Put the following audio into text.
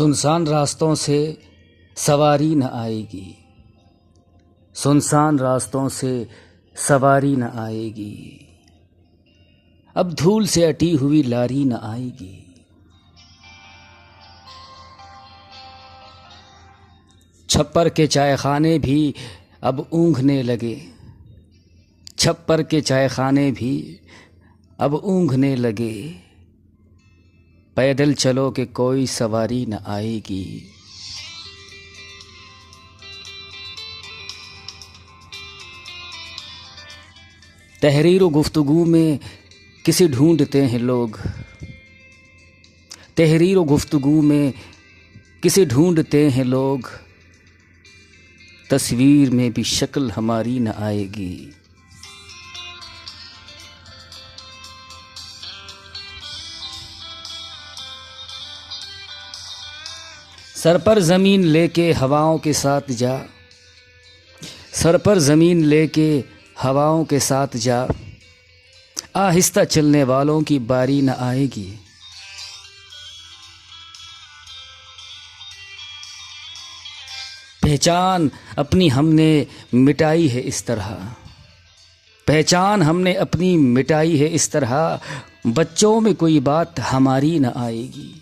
सुनसान रास्तों से सवारी न आएगी, सुनसान रास्तों से सवारी न आएगी। अब धूल से अटी हुई लारी न आएगी। छप्पर के चायखाने भी अब ऊँघने लगे, छप्पर के चायखाने भी अब ऊँघने लगे। पैदल चलो कि कोई सवारी न आएगी। तहरीर व गुफ्तगू में किसे ढूंढते हैं लोग, तहरीर व गुफ्तगू में किसे ढूंढते हैं लोग। तस्वीर में भी शक्ल हमारी न आएगी। सर पर ज़मीन लेके हवाओं के साथ जा, सर पर ज़मीन लेके हवाओं के साथ जा। आहिस्ता चलने वालों की बारी न आएगी। पहचान अपनी हमने मिटाई है इस तरह, पहचान हमने अपनी मिटाई है इस तरह। बच्चों में कोई बात हमारी न आएगी।